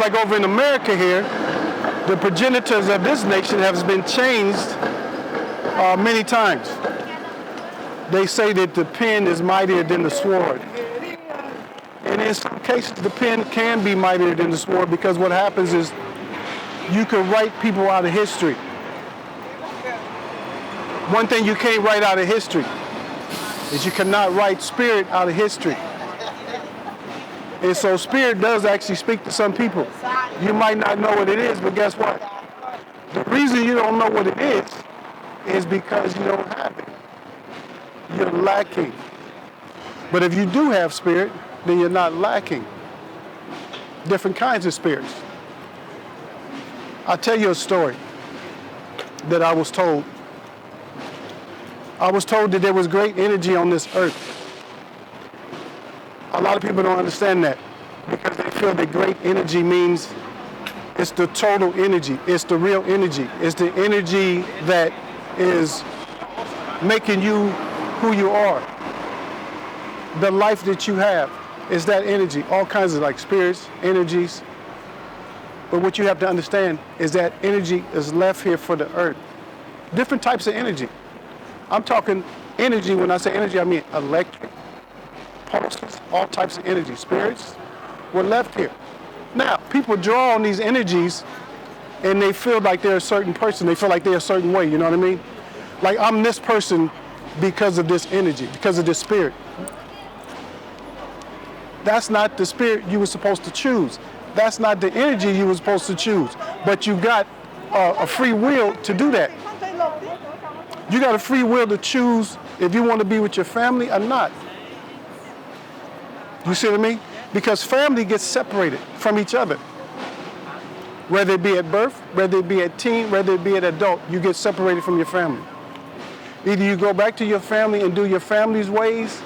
like over in America here, the progenitors of this nation have been changed many times. They say that the pen is mightier than the sword. And in some cases, the pen can be mightier than the sword, because what happens is you can write people out of history. One thing you can't write out of history is you cannot write spirit out of history. And so spirit does actually speak to some people. You might not know what it is, but guess what? The reason you don't know what it is because you don't have it. You're lacking. But if you do have spirit, then you're not lacking. Different kinds of spirits. I'll tell you a story that I was told. I was told that there was great energy on this earth. A lot of people don't understand that, because they feel that great energy means it's the total energy, it's the real energy, it's the energy that is making you who you are. The life that you have is that energy, all kinds of like spirits, energies. But what you have to understand is that energy is left here for the earth. Different types of energy. I'm talking energy. When I say energy, I mean electric, pulses, all types of energy. Spirits were left here. Now, people draw on these energies and they feel like they're a certain person. They feel like they're a certain way, you know what I mean? Like, I'm this person because of this energy, because of this spirit. That's not the spirit you were supposed to choose. That's not the energy you were supposed to choose. But you got a free will to do that. You got a free will to choose if you want to be with your family or not. You see what I mean? Because family gets separated from each other. Whether it be at birth, whether it be at teen, whether it be at adult, you get separated from your family. Either you go back to your family and do your family's ways,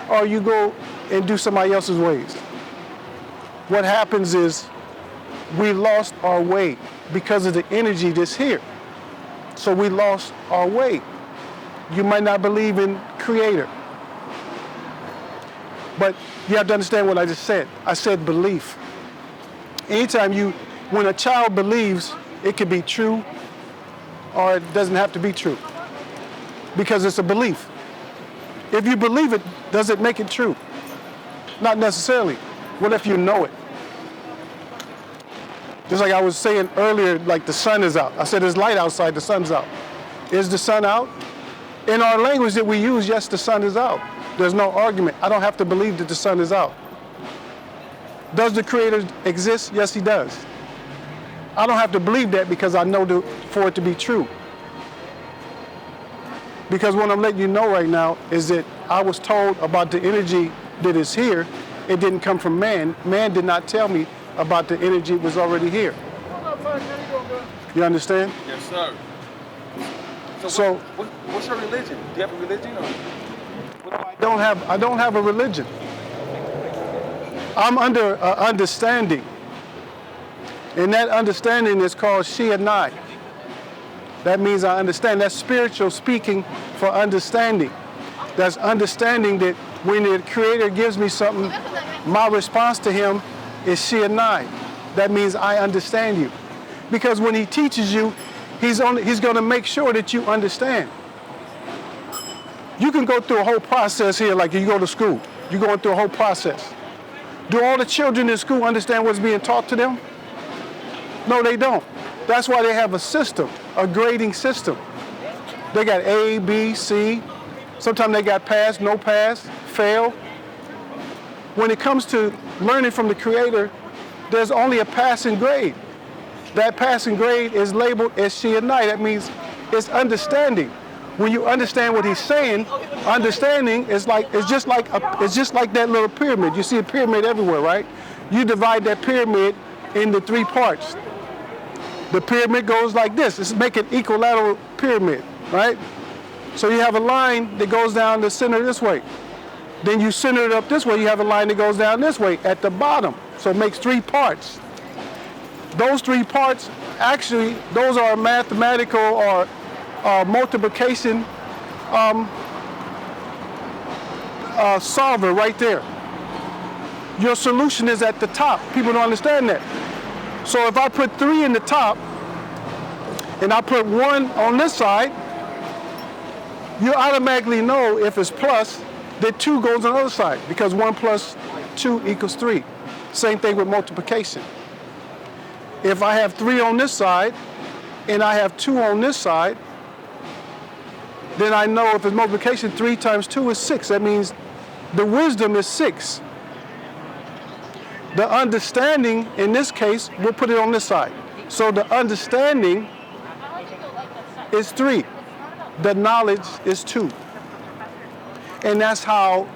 or you go and do somebody else's ways. What happens is we lost our way because of the energy that's here. So we lost our way. You might not believe in Creator. But you have to understand what I just said. I said belief. Anytime when a child believes, it can be true or it doesn't have to be true. Because it's a belief. If you believe it, does it make it true? Not necessarily. What if you know it? Just like I was saying earlier, like the sun is out. I said there's light outside, the sun's out. Is the sun out? In our language that we use, yes, the sun is out. There's no argument. I don't have to believe that the sun is out. Does the Creator exist? Yes, He does. I don't have to believe that because I know for it to be true. Because what I'm letting you know right now is that I was told about the energy that is here. It didn't come from man. Man did not tell me about the energy that was already here. You understand? Yes, sir. So what's your religion? Do you have a religion? Or I don't have a religion. I'm under understanding. And that understanding is called she and I. That means I understand. That's spiritual speaking for understanding. That's understanding that when the Creator gives me something, my response to Him is she and I. That means I understand you. Because when He teaches you, He's going to make sure that you understand. You can go through a whole process here, like you go to school. You're going through a whole process. Do all the children in school understand what's being taught to them? No, they don't. That's why they have a system, a grading system. They got A, B, C. Sometimes they got pass, no pass, fail. When it comes to learning from the Creator, there's only a passing grade. That passing grade is labeled as she and I. That means it's understanding. When you understand what He's saying, understanding is just like that little pyramid. You see a pyramid everywhere, right? You divide that pyramid into 3 parts. The pyramid goes like this. It's make an equilateral pyramid, right? So you have a line that goes down the center this way. Then you center it up this way. You have a line that goes down this way at the bottom. So it makes 3 parts. Those 3 parts, actually, those are mathematical or multiplication solver right there. Your solution is at the top. People don't understand that. So if I put 3 in the top and I put 1 on this side, you automatically know if it's plus that 2 goes on the other side because 1 plus 2 equals 3. Same thing with multiplication. If I have 3 on this side and I have 2 on this side, then I know if it's multiplication, 3 times 2 is 6. That means the wisdom is 6. The understanding, in this case, we'll put it on this side. So the understanding is 3. The knowledge is 2. And that's how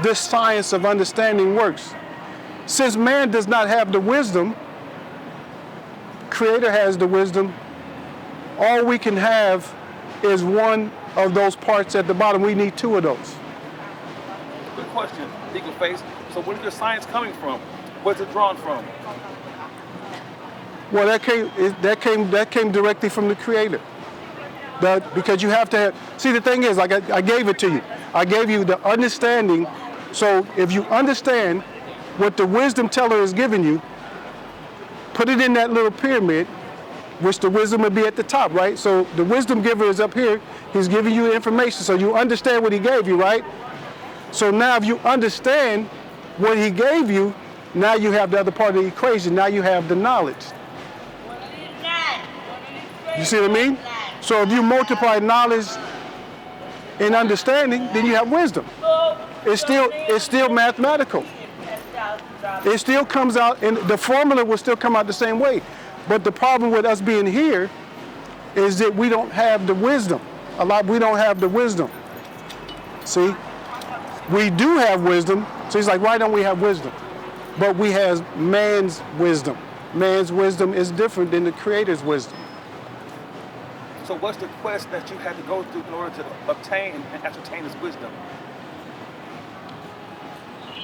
this science of understanding works. Since man does not have the wisdom, Creator has the wisdom, all we can have is one of those parts at the bottom. We need 2 of those. Good question, Eagle Face. So where is your science coming from? Where's it drawn from? Well, that came directly from the Creator. Because you have to have, see, the thing is, like I gave it to you. I gave you the understanding. So if you understand what the wisdom teller is giving you, put it in that little pyramid, which the wisdom would be at the top, right? So the wisdom giver is up here. He's giving you information, so you understand what he gave you, right? So now if you understand what he gave you, now you have the other part of the equation. Now you have the knowledge. You see what I mean? So if you multiply knowledge and understanding, then you have wisdom. It's still mathematical. It still comes out, and the formula will still come out the same way. But the problem with us being here is that we don't have the wisdom. We don't have the wisdom. See? We do have wisdom. So he's like, why don't we have wisdom? But we have man's wisdom. Man's wisdom is different than the Creator's wisdom. So what's the quest that you had to go through in order to obtain and ascertain this wisdom?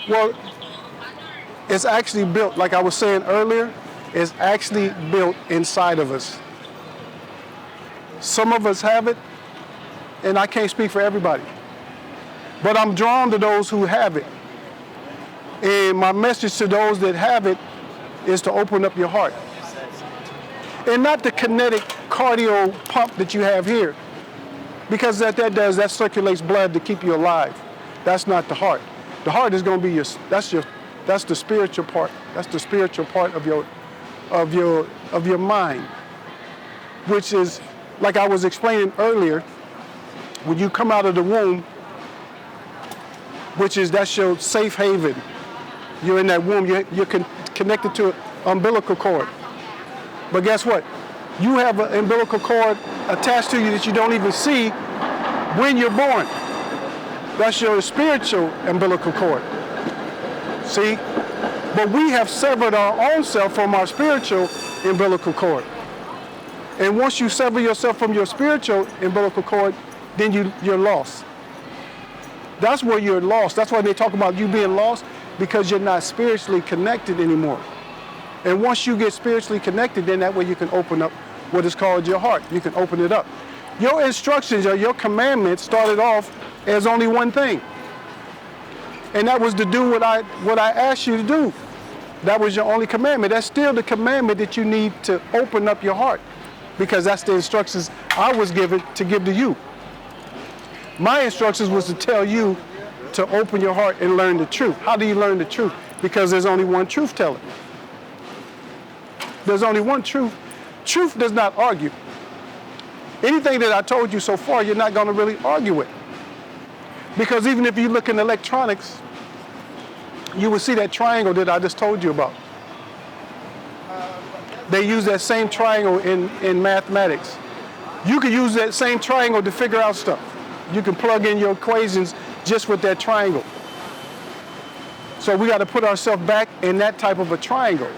Well, it's actually built, like I was saying earlier, it's actually built inside of us. Some of us have it, and I can't speak for everybody. But I'm drawn to those who have it. And my message to those that have it is to open up your heart. And not the kinetic cardio pump that you have here. Because that circulates blood to keep you alive. That's not the heart. The heart is going to be that's the spiritual part. That's the spiritual part of your mind. Which is, like I was explaining earlier, when you come out of the womb, that's your safe haven. You're in that womb, you're connected to an umbilical cord. But guess what? You have an umbilical cord attached to you that you don't even see when you're born. That's your spiritual umbilical cord. See? But we have severed our own self from our spiritual umbilical cord. And once you sever yourself from your spiritual umbilical cord, then you're lost. That's where you're lost. That's why they talk about you being lost, because you're not spiritually connected anymore. And once you get spiritually connected, then that way you can open up what is called your heart. You can open it up. Your instructions or your commandments started off as only one thing. And that was to do what I asked you to do. That was your only commandment. That's still the commandment that you need to open up your heart, because that's the instructions I was given to give to you. My instructions was to tell you to open your heart and learn the truth. How do you learn the truth? Because there's only one truth teller. There's only one truth. Truth does not argue. Anything that I told you so far, you're not going to really argue with. Because even if you look in electronics, you will see that triangle that I just told you about. They use that same triangle in mathematics. You can use that same triangle to figure out stuff. You can plug in your equations just with that triangle. So we got to put ourselves back in that type of a triangle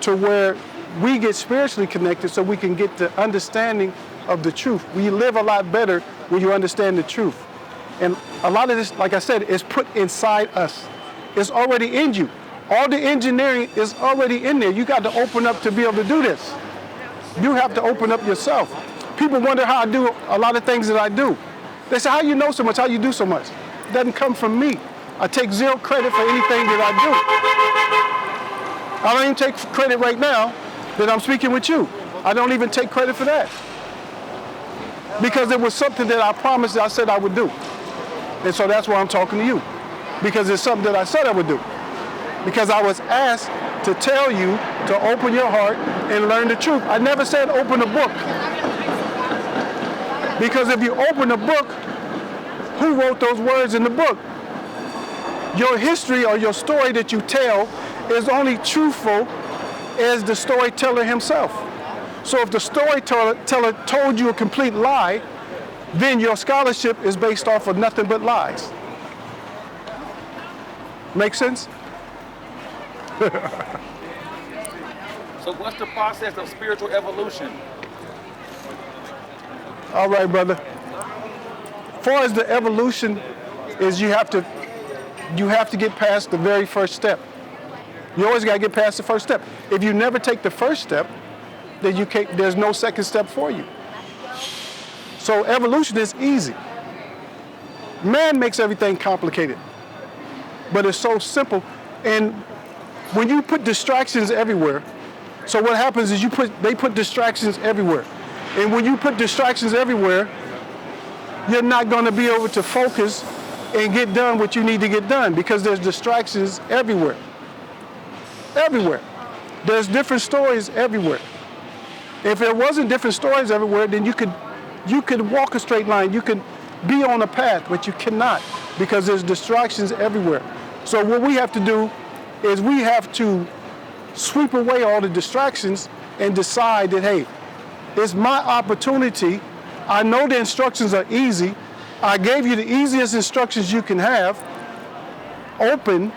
to where we get spiritually connected so we can get the understanding of the truth. We live a lot better when you understand the truth. And a lot of this, like I said, is put inside us. It's already in you. All the engineering is already in there. You got to open up to be able to do this. You have to open up yourself. People wonder how I do a lot of things that I do. They say, how you know so much, how you do so much? It doesn't come from me. I take zero credit for anything that I do. I don't even take credit right now that I'm speaking with you. I don't even take credit for that. Because it was something that I promised I said I would do. And so that's why I'm talking to you. Because it's something that I said I would do. Because I was asked to tell you to open your heart and learn the truth. I never said open a book. Because if you open a book, who wrote those words in the book? Your history or your story that you tell is only truthful as the storyteller himself. So if the storyteller told you a complete lie, then your scholarship is based off of nothing but lies. Make sense? So what's the process of spiritual evolution? All right, brother. As far as the evolution is, you have to get past the very first step. You always got to get past the first step. If you never take the first step, then there's no second step for you. So evolution is easy. Man makes everything complicated, but it's so simple. And when you put distractions everywhere, so what happens is they put distractions everywhere. And when you put distractions everywhere, you're not going to be able to focus and get done what you need to get done because there's distractions everywhere. Everywhere. There's different stories everywhere. If there wasn't different stories everywhere, then you could walk a straight line. You could be on a path, but you cannot because there's distractions everywhere. So what we have to do is we have to sweep away all the distractions and decide that, hey, it's my opportunity. I know the instructions are easy. I gave you the easiest instructions you can have. Open.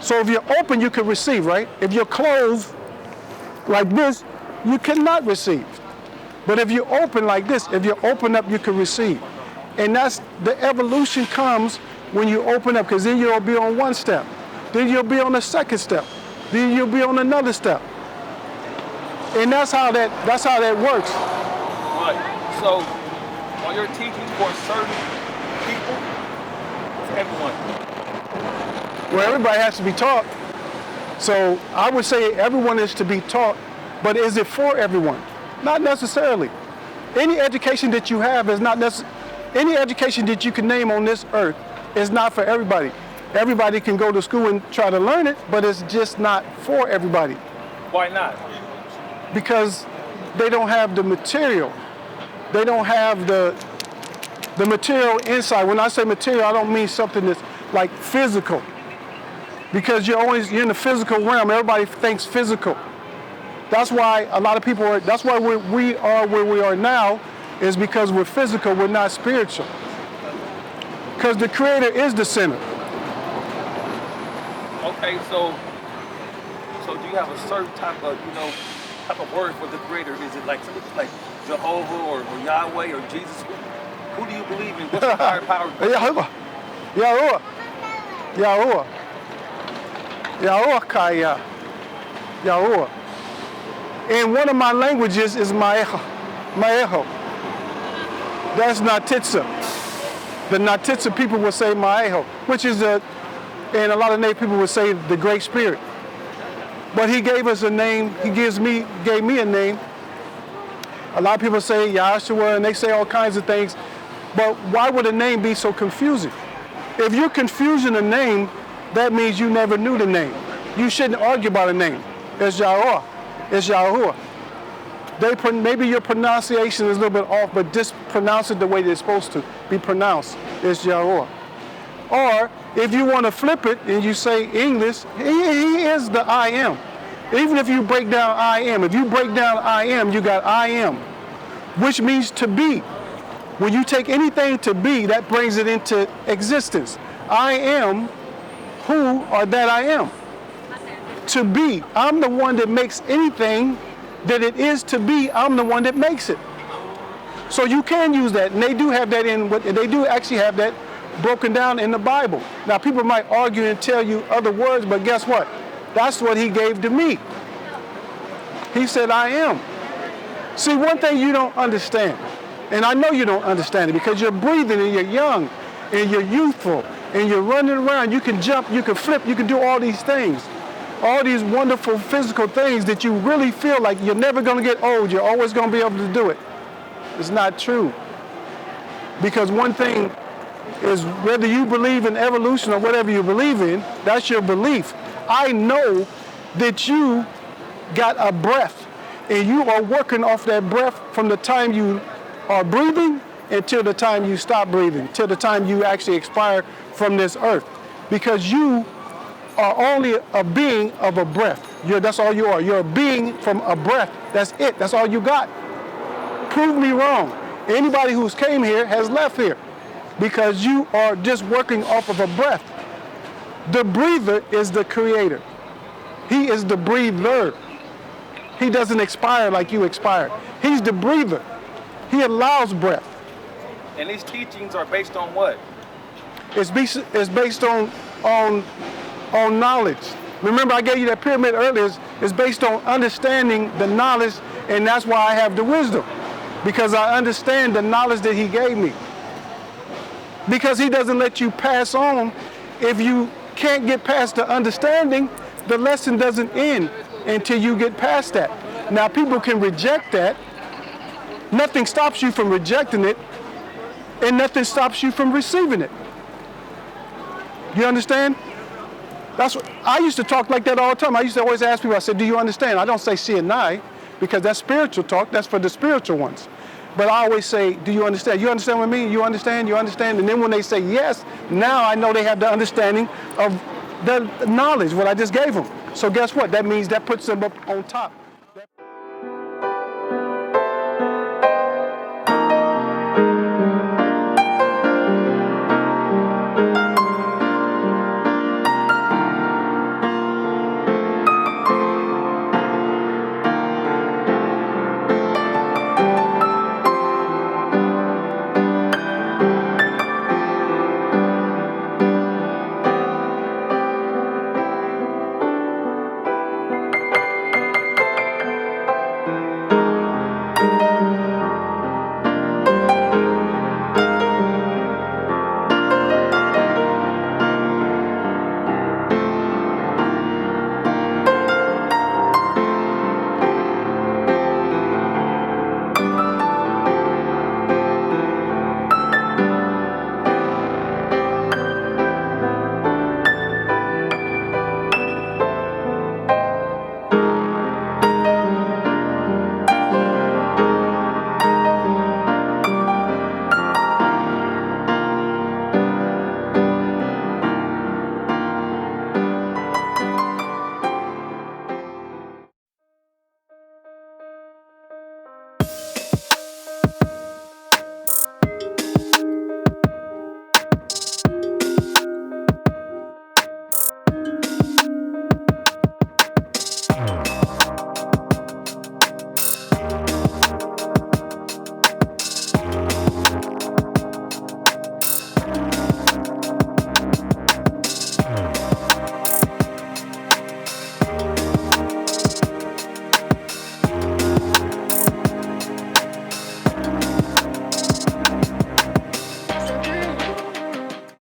So if you're open, you can receive, right? If you're closed like this, you cannot receive. But if you open like this, if you open up, you can receive. And that's the evolution comes when you open up, because then you'll be on one step. Then you'll be on the second step. Then you'll be on another step. And that's how that works. Right. So are your teachings for certain people? Everyone. Well, everybody has to be taught. So I would say everyone is to be taught, but is it for everyone? Not necessarily. Any education that you have is not necessarily, any education that you can name on this earth is not for everybody. Everybody can go to school and try to learn it, but it's just not for everybody. Why not? Because they don't have the material. They don't have the material inside. When I say material, I don't mean something that's like physical. Because you're in the physical realm. Everybody thinks physical. That's why a lot of people are, that's why we are where we are now, is because we're physical, we're not spiritual. Because the Creator is the center. Okay, so do you have a certain type of word for the Creator? Is it like something like Jehovah or Yahweh or Jesus? Who do you believe in? What's the higher power? Yahuwah. Kaya. Yahuwah. And one of my languages is Maeho. That's Natitsa. The Natitsa people will say Maeho, which is and a lot of Native people would say the Great Spirit. But he gave us a name, gave me a name. A lot of people say Yahshua and they say all kinds of things. But why would a name be so confusing? If you're confusing a name, that means you never knew the name. You shouldn't argue about a name. It's Yahweh. It's Yahuwah. Maybe your pronunciation is a little bit off, but just pronounce it the way it's supposed to be pronounced. It's Yahuwah. Or if you want to flip it and you say English, he is the I am. Even if you break down I am, if you break down I am, you got I am, which means to be. When you take anything to be, that brings it into existence. I am who or that I am. To be. I'm the one that makes anything that it is to be. I'm the one that makes it. So you can use that, and they do have that they do actually have that broken down in the Bible. Now people might argue and tell you other words, but guess what? That's what he gave to me. He said, I am. See, one thing you don't understand, and I know you don't understand it because you're breathing and you're young and you're youthful and you're running around. You can jump, you can flip, you can do all these things. all these wonderful physical things that you really feel like you're never going to get old, you're always going to be able to do it. It's not true. Because one thing is, whether you believe in evolution or whatever you believe in, that's your belief. I know that you got a breath, and you are working off that breath from the time you are breathing until the time you stop breathing, till the time you actually expire from this earth. Because you are only a being of a breath. That's all you are. You're a being from a breath. That's it. That's all you got. Prove me wrong. Anybody who's came here has left here because you are just working off of a breath. The breather is the creator. He is the breather. He doesn't expire like you expired. He's the breather. He allows breath. And these teachings are based on what? It's based on knowledge. Remember, I gave you that pyramid earlier. It's based on understanding the knowledge, and that's why I have the wisdom, because I understand the knowledge that he gave me. Because he doesn't let you pass on. If you can't get past the understanding, the lesson doesn't end until you get past that. Now, people can reject that. Nothing stops you from rejecting it, and nothing stops you from receiving it. You understand? That's what I used to talk like that all the time. I used to always ask people, I said, do you understand? I don't say see and I, because that's spiritual talk. That's for the spiritual ones. But I always say, do you understand? You understand what I mean? You understand? You understand? And then when they say yes, now I know they have the understanding of the knowledge, what I just gave them. So guess what? That means that puts them up on top.